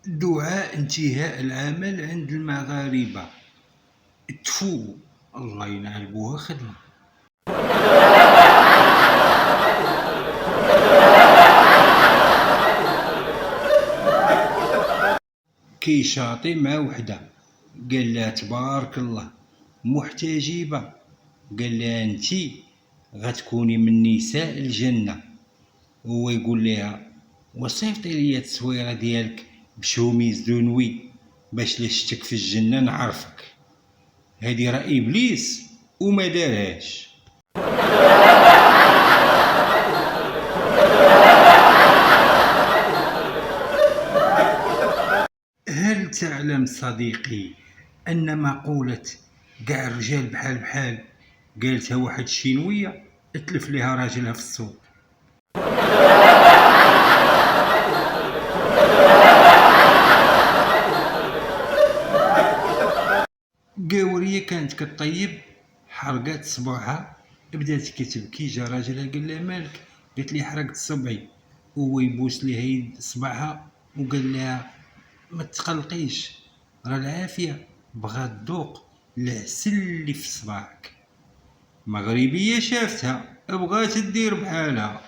دعاء انتهاء العمل عند المغاربة. تفو، الله ينعل بوها خدمة. كيشاطي مع وحدة، قال لها تبارك الله محتجبة، قال لها انتي غتكوني من نساء الجنة. هو يقول لها وصيفطي ليا التصويرة ديالك بشوميز دونوي باش لا شتك في الجنة نعرفك. هادي راه إبليس وما دارهاش. هل تعلم صديقي أن مقولة قاع الرجال بحال بحال قالتها واحد الشينوية اتلف ليها راجلها في السوق؟ قاورية كانت كطيب، حرقات صبعها، بدات كتبكي، جا راجلها قال لها مالك؟ قالت لي حرقت صبعي. هو يبوس ليها يد صبعها وقال لها ما تقلقيش، راه العافية بغات تذوق العسل اللي في صباعك. مغربية شافتها بغات دير بحالها،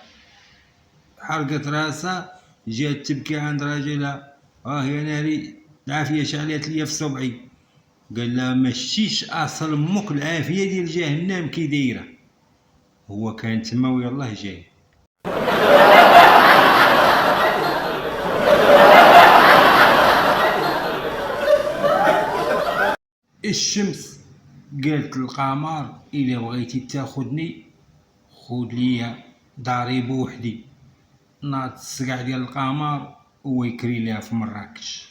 حرقت راسها، جات تبكي عند راجلها، يا ناري العافية شعلات ليا في صبعي. قال لها ما شتيش اصل امك العافية ديال جهنم كي دايره. هو كان تما ويلاه جاي. الشمس قالت للقمر الا بغيتي تاخدني خود ليا داري بوحدي. ناض الصقع ديال القمر هو يكري ليها في مراكش.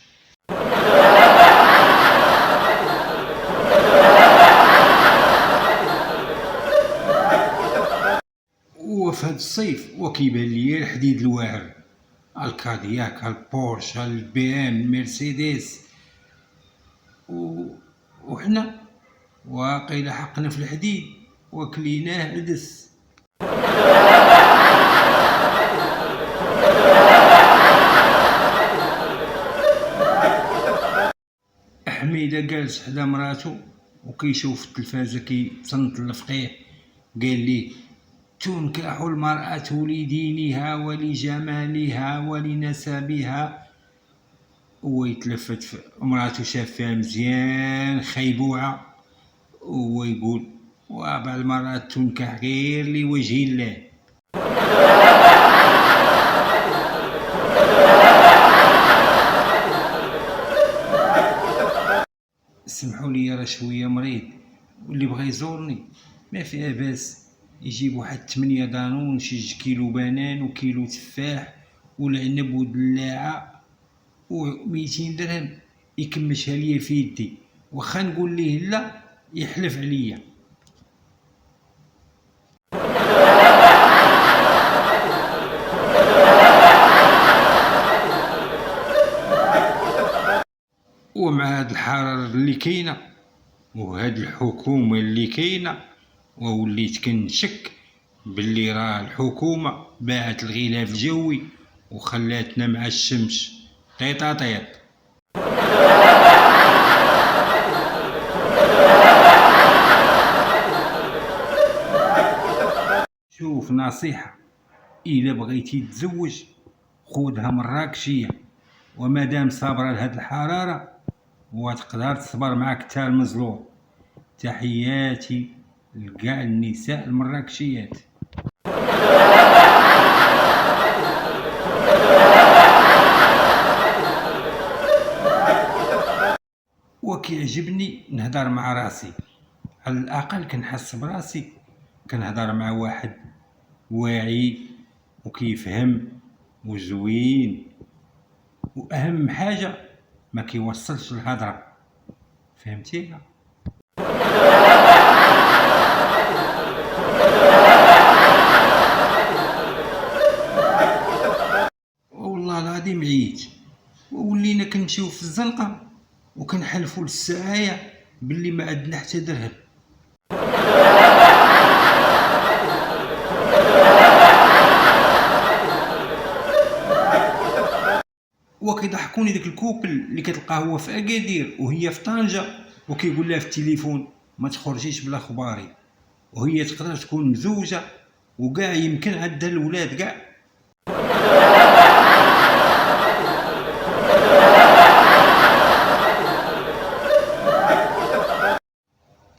وفي هاد الصيف وكيبان ليا الحديد الواعر، الكادياك، البورش، البي ام، المرسيدس، وحنا واقيلا حقنا في الحديد وكليناه عدس. حميدة جالس حدا مراتو وكيشوف التلفازة كيتصنت الفقيه، قال ليه تنكح المرأة لدينها ولجمالها ولنسبها. هو يتلفت مراتو شافها مزيان خيبوعة، هو يقول وبعض المرات تنكح غير لوجه الله. سمحوا لي راه شويه مريض، واللي بغى يزورني ما فيها باس يجيب واحد 8 دانون، شي كيلو بنان وكيلو تفاح والعنب ودلاعه و200 درهم يكمشها ليا في يدي، واخا نقول ليه لا يحلف عليا. ومع هاد الحرارة اللي كاينة وهاد الحكومة اللي كاينة، ووليت كنشك باللي راه الحكومة باعت الغلاف الجوي وخلاتنا مع الشمس طيط. شوف نصيحة، إلا بغيتي تزوج خودها مراكشية، ومادام صابرة لهاد الحرارة وتقدر تصبر معاك تا المزلور. تحياتي لكاع النساء المراكشيات. وكيعجبني نهضر مع راسي، على الأقل كنحس براسي كنهضر مع واحد واعي وكيفهم وزوين، وأهم حاجة ما كيوصلش الهضرة. فهمتي؟ والله العظيم عييت، وولينا كنمشيو في الزنقة وكنحلفوا للسعاية باللي ما عندنا حتى درهم. هو كيضحكوني داك الكوبل اللي كتلقاه هو في اكادير وهي في طنجة، وكيقول لها في التليفون ما تخرجيش بلا خباري، وهي تقدر تكون مزوجة وكاع يمكن عندها الولاد كاع.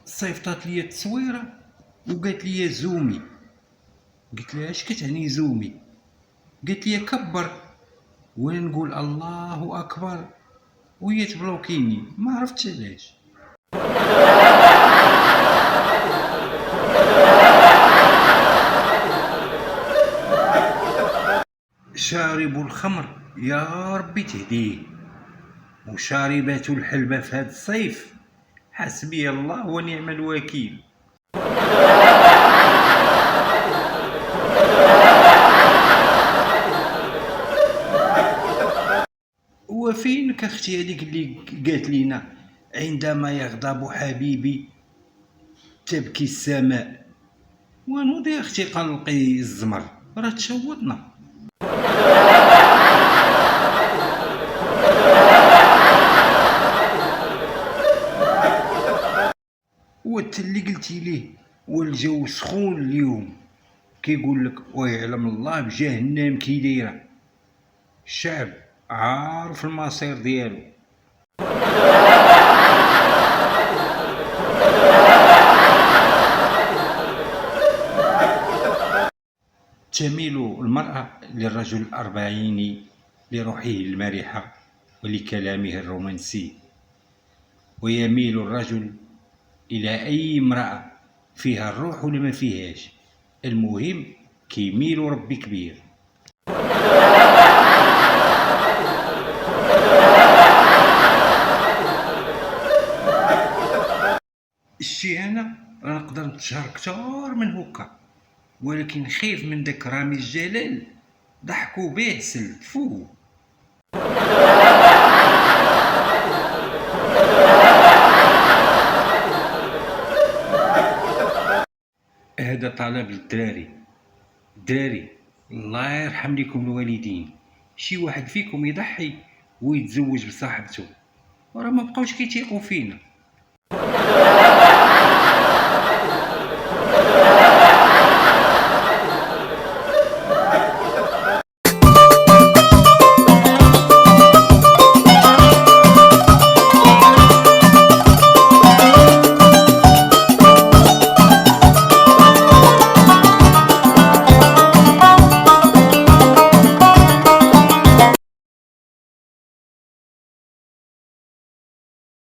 صيفطات ليا التصويره وقالت لي زومي. قلت لها اش كتعني زومي؟ قالت لي كبر، وانا نقول الله اكبر وهي تبلوكيني، ما عرفتش علاش. شارب الخمر يا ربي تهديه، وشاربات الحلبة في هذا الصيف حسبي الله ونعم الوكيل. وفينك اختي هذيك اللي قالت لينا عندما يغضب حبيبي تبكي السماء؟ ونوضي اختي قلقي الزمر، راه تشوطنا. وانت اللي قلتي ليه والجو سخون اليوم كيقول لك ويعلم الله بجهنم كي دايره، الشعب عارف المصير ديالو. تميل المرأة للرجل الأربعيني لروحه المرحة ولكلامه الرومانسي، ويميل الرجل إلى أي امرأة فيها الروح ولا ما فيهاش، المهم كيميل ربي كبير. شتي انا راه نقدر نتشهر كتار من هكا، ولكن خيف من داك رامي الجلال ضحكوا به سلفوه. هذا طلب للدراري، الدراري الله يرحم لكم الوالدين، شي واحد فيكم يضحي ويتزوج بصاحبته، راه ما بقاوش كيتيقوا فينا.